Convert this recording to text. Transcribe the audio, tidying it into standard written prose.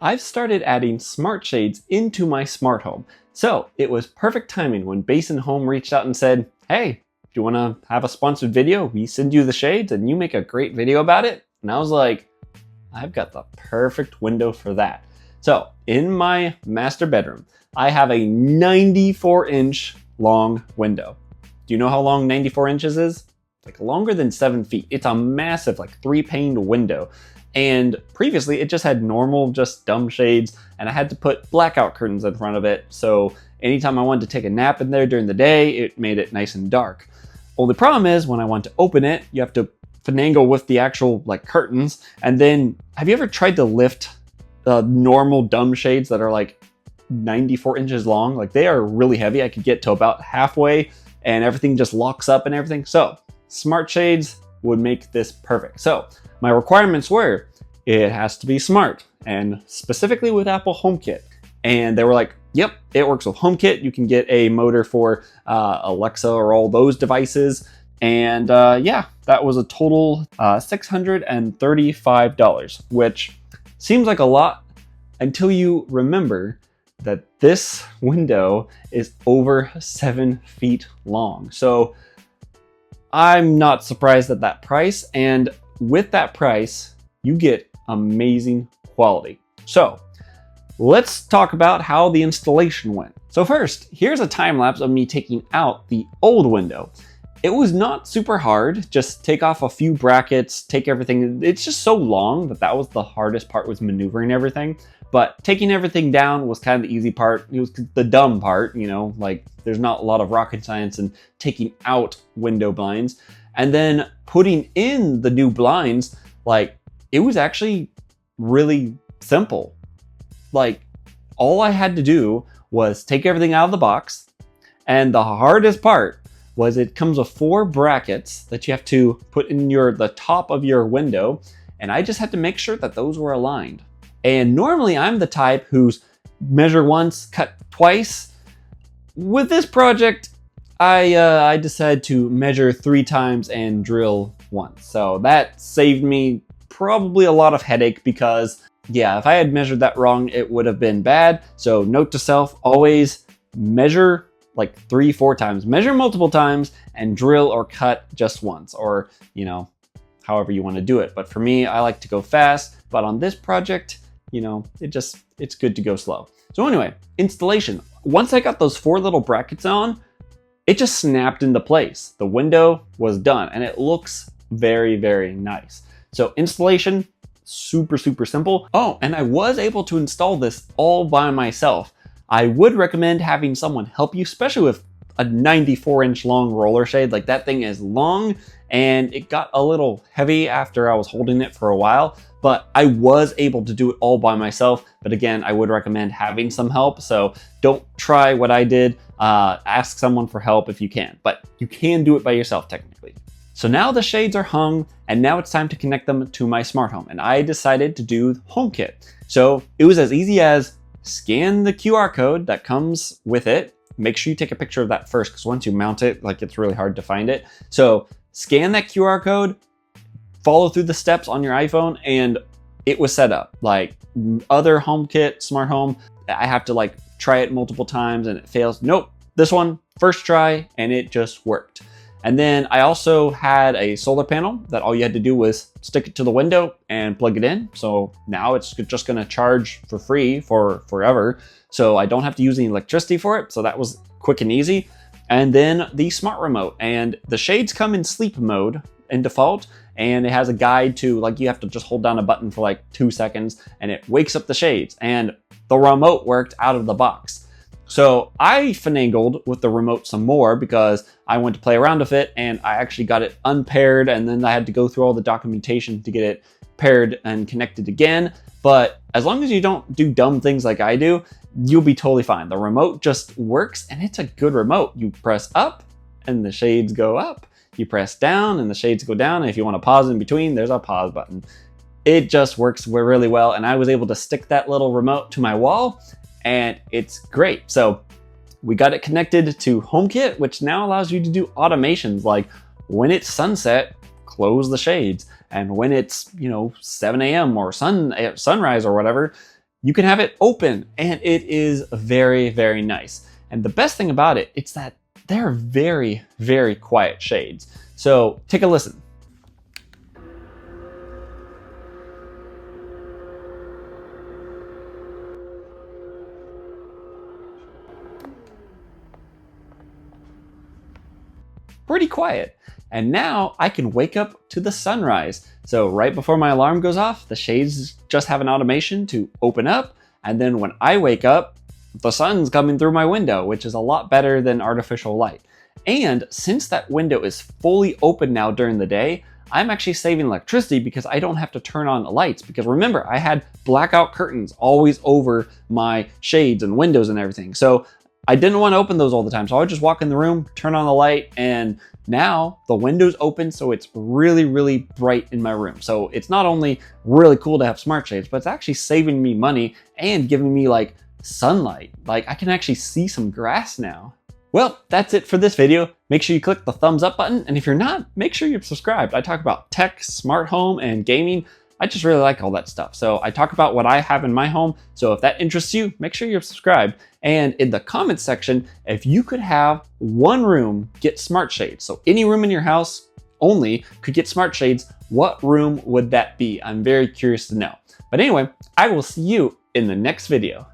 I've started adding smart shades into my smart home. So it was perfect timing when Beasen Home reached out and said, hey, do you want to have a sponsored video? We send you the shades and you make a great video about it. And I was like, I've got the perfect window for that. So in my master bedroom, I have a 94-inch long window. Do you know how long 94 inches is? Like longer than 7 feet. It's a massive, like 3-paned window. And previously it just had normal, just dumb shades, and I had to put blackout curtains in front of it. So anytime I wanted to take a nap in there during the day, it made it nice and dark. Only problem is when I want to open it, you have to finagle with the actual like curtains. And then have you ever tried to lift the normal dumb shades that are like 94 inches long? Like they are really heavy. I could get to about halfway and everything just locks up and everything. So smart shades would make this perfect. So my requirements were, it has to be smart, and specifically with Apple HomeKit. And they were like, yep, it works with HomeKit. You can get a motor for Alexa or all those devices. And yeah, that was a total $635, which seems like a lot until you remember that this window is over 7 feet long. So I'm not surprised at that price. And with that price, you get amazing quality. So let's talk about how the installation went. So first, here's a time lapse of me taking out the old window. It was not super hard. Just take off a few brackets, take everything. It's just so long that was the hardest part, was maneuvering everything. But taking everything down was kind of the easy part. It was the dumb part, you know, like there's not a lot of rocket science in taking out window blinds. And then putting in the new blinds, like it was actually really simple. Like all I had to do was take everything out of the box. And the hardest part was it comes with 4 brackets that you have to put in the top of your window. And I just had to make sure that those were aligned. And normally I'm the type who's measure once, cut twice. With this project, I decided to measure 3 times and drill once. So that saved me probably a lot of headache because, yeah, if I had measured that wrong, it would have been bad. So note to self, always measure like 3-4 times. Measure multiple times and drill or cut just once, or, you know, however you want to do it. But for me, I like to go fast. But on this project, you know, it's good to go slow. So anyway, installation. Once I got those 4 little brackets on, it just snapped into place. The window was done and it looks very, very nice. So installation, super, super simple. Oh, and I was able to install this all by myself. I would recommend having someone help you, especially with a 94-inch long roller shade. Like that thing is long and it got a little heavy after I was holding it for a while, but I was able to do it all by myself. But again, I would recommend having some help. So don't try what I did. Ask someone for help if you can, but you can do it by yourself technically. So now the shades are hung and now it's time to connect them to my smart home. And I decided to do HomeKit. So it was as easy as scan the QR code that comes with it. Make sure you take a picture of that first, because once you mount it, like it's really hard to find it. So scan that QR code, follow through the steps on your iPhone, and it was set up. Like other HomeKit, smart home, I have to like try it multiple times and it fails. Nope, this one, first try, and it just worked. And then I also had a solar panel that all you had to do was stick it to the window and plug it in. So now it's just gonna charge for free for forever. So I don't have to use any electricity for it. So that was quick and easy. And then the smart remote, and the shades come in sleep mode in default. And it has a guide to, like, you have to just hold down a button for like 2 seconds and it wakes up the shades, and the remote worked out of the box. So I finagled with the remote some more because I went to play around with it and I actually got it unpaired, and then I had to go through all the documentation to get it paired and connected again. But as long as you don't do dumb things like I do, you'll be totally fine. The remote just works and it's a good remote. You press up and the shades go up. You press down and the shades go down. And if you want to pause in between, there's a pause button. It just works really well. And I was able to stick that little remote to my wall and it's great. So we got it connected to HomeKit, which now allows you to do automations like when it's sunset, close the shades. And when it's, 7 a.m. or sunrise or whatever, you can have it open, and it is very, very nice. And the best thing about it, it's that they're very, very quiet shades. So take a listen. Pretty quiet. And now I can wake up to the sunrise. So right before my alarm goes off, the shades just have an automation to open up. And then when I wake up, the sun's coming through my window, which is a lot better than artificial light. And since that window is fully open now during the day, I'm actually saving electricity because I don't have to turn on the lights. Because remember, I had blackout curtains always over my shades and windows and everything. So I didn't want to open those all the time. So I would just walk in the room, turn on the light, and now the window's open, so it's really, really bright in my room. So it's not only really cool to have smart shades, but it's actually saving me money and giving me like sunlight. Like I can actually see some grass now. Well, that's it for this video. Make sure you click the thumbs up button. And if you're not, make sure you're subscribed. I talk about tech, smart home, and gaming. I just really like all that stuff. So I talk about what I have in my home. So if that interests you, make sure you're subscribed. And in the comments section, if you could have one room get smart shades, so any room in your house only could get smart shades, what room would that be? I'm very curious to know. But anyway, I will see you in the next video.